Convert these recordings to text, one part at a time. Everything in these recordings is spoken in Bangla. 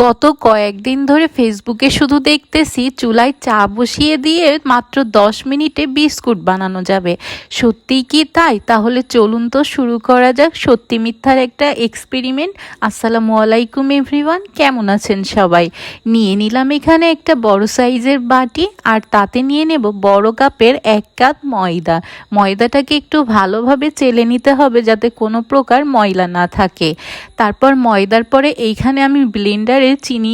গত কয়েকদিন ধরে ফেসবুকে শুধু দেখতেছি চুলায় চা বসিয়ে দিয়ে মাত্র 10 মিনিটে বিস্কুট বানানো যাবে। সত্যিই কি তাই? তাহলে চলুন তো শুরু করা যাক সত্যি মিথ্যার একটা এক্সপেরিমেন্ট। আসসালামু আলাইকুম এভরিওয়ান, কেমন আছেন সবাই? নিয়ে নিলাম এখানে একটা বড় সাইজের বাটি, আর তাতে নিয়ে নেব বড় কাপের 1 কাপ ময়দা। ময়দাটাকে একটু ভালোভাবে চেলে নিতে হবে যাতে কোনো প্রকার ময়লা না থাকে। তারপর ময়দার পরে এইখানে আমি ব্লেন্ডারে চিনি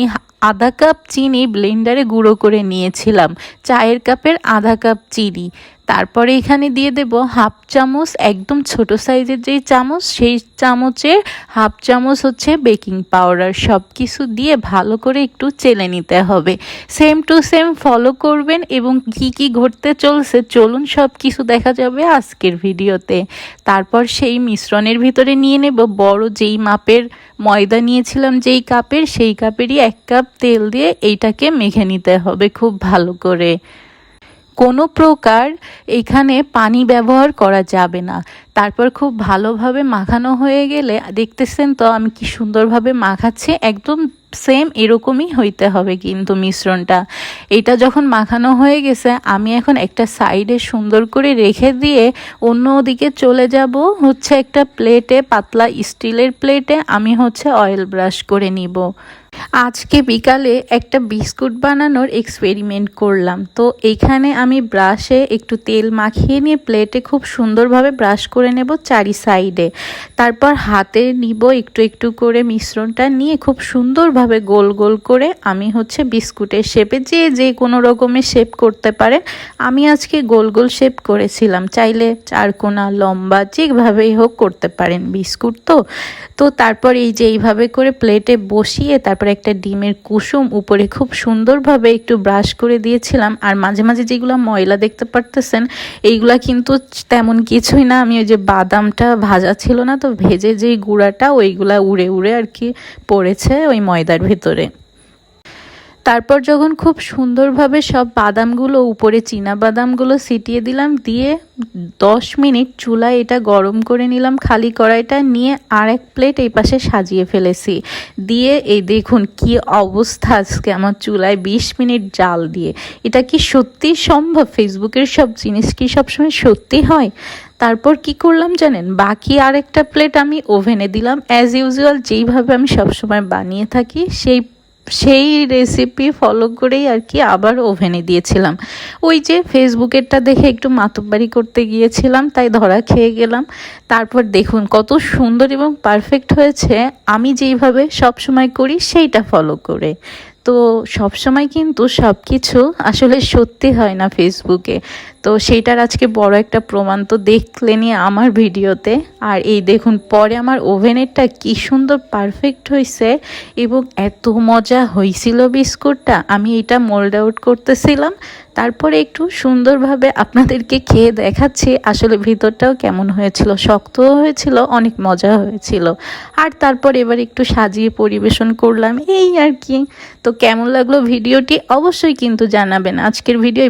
আধা কাপ চিনি ব্লেন্ডারে গুঁড়ো করে নিয়েছিলাম, চায়ের কাপের আধা কাপ চিনি। তারপরে এখানে দিয়ে দেব হাফ চামচ, একদম ছোট সাইজের যেই চামচ সেই চামচের হাফ চামচ হচ্ছে বেকিং পাউডার। সব কিছু দিয়ে ভালো করে একটু চেলে নিতে হবে। সেম টু সেম ফলো করবেন এবং কি কি ঘটতে চলছে চলুন সব কিছু দেখা যাবে আজকের ভিডিওতে। তারপর সেই মিশ্রণের ভিতরে নিয়ে নেব বড় যেই মাপের ময়দা নিয়েছিলাম, যেই কাপের সেই কাপেরই 1 কাপ তেল দিয়ে এইটাকে মেখে নিতে হবে খুব ভালো করে। কোনো প্রকার এখানে পানি ব্যবহার করা যাবে না। তারপর খুব ভালোভাবে মাখানো হয়ে গেলে দেখতেছেন তো আমি কি সুন্দরভাবে মাখাচ্ছি, একদম সেম এরকমই হইতে হবে কিন্তু মিশ্রণটা। এটা যখন মাখানো হয়ে গেছে আমি এখন একটা সাইডে সুন্দর করে রেখে দিয়ে অন্য দিকে চলে যাব হচ্ছে একটা প্লেটে, পাতলা স্টিলের প্লেটে আমি হচ্ছে অয়েল ব্রাশ করে নিব। আজকে বিকালে একটা বিস্কুট বানানোর এক্সপেরিমেন্ট করলাম, তো এইখানে আমি ব্রাশে একটু তেল মাখিয়ে নিয়ে প্লেটে খুব সুন্দরভাবে ব্রাশ করে নেব চারি সাইডে। তারপর হাতে নিব একটু একটু করে মিশ্রণটা নিয়ে খুব সুন্দরভাবে গোল গোল করে আমি হচ্ছে বিস্কুটের শেপে যে কোনো রকমের শেপ করতে পারে। আমি আজকে গোল গোল শেপ করেছিলাম, চাইলে চারকোনা লম্বা যেভাবেই হোক করতে পারেন, বিস্কুট তো তারপর এই যে এইভাবে করে প্লেটে বসিয়ে তারপর একটা ডিমের কুসুম উপরে খুব সুন্দরভাবে একটু ব্রাশ করে দিয়েছিলাম। আর মাঝে মাঝে যেগুলো ময়লা দেখতে পারতেছেন এইগুলা কিন্তু তেমন কিছুই না, আমি ওই যে বাদামটা ভাজা ছিল না তো ভেজে যেই গুঁড়াটা ওইগুলা উড়ে উড়ে আর কি পড়েছে ওই ময়দার ভিতরে। তারপর যখন খুব সুন্দরভাবে সব বাদামগুলো উপরে চীনা বাদামগুলো ছিটিয়ে দিলাম, দিয়ে 10 মিনিট চুলায় এটা গরম করে নিলাম। খালি কড়াইটা নিয়ে আর এক প্লেট এই পাশে সাজিয়ে ফেলেছি, দিয়ে এই দেখুন কি অবস্থা আজকে আমার চুলায় 20 মিনিট জাল দিয়ে। এটা কি সত্যি সম্ভব? ফেসবুকের সব জিনিস কি সবসময় সত্যি হয়? তারপর কি করলাম জানেন, বাকি আরেকটা প্লেট আমি ওভেনে দিলাম অ্যাজ ইউজুয়াল, যেইভাবে আমি সবসময় বানিয়ে থাকি সেই রেসিপি ফলো করেই আর কি আবার ওভেনে দিয়েছিলাম। ওই যে ফেসবুকেরটা দেখে একটু মাতব্বারি করতে গিয়েছিলাম তাই ধরা খেয়ে গেলাম। তারপর দেখুন কত সুন্দর এবং পারফেক্ট হয়েছে, আমি যেইভাবে সবসময় করি সেইটা ফলো করে। তো সবসময় কিন্তু সব কিছু আসলে সত্যি হয় না ফেসবুকে, তো সেইটার আজকে বড় একটা প্রমাণ তো দেখলেনই আমার ভিডিওতে। আর এই দেখুন পরে আমার ওভেনেরটা কি সুন্দর পারফেক্ট হয়েছে এবং এত মজা হয়েছিল বিস্কুটটা। আমি এটা মোল্ড আউট করতেছিলাম, তারপরে একটু সুন্দরভাবে আপনাদেরকে খেয়ে দেখাচ্ছি আসলে ভিতরটাও কেমন হয়েছিল, শক্তও হয়েছিল, অনেক মজা হয়েছিল। আর তারপর এবার একটু সাজিয়ে পরিবেশন করলাম এই আর কি। তো কেমন লাগলো ভিডিওটি অবশ্যই কিন্তু জানাবেন। আজকের ভিডিও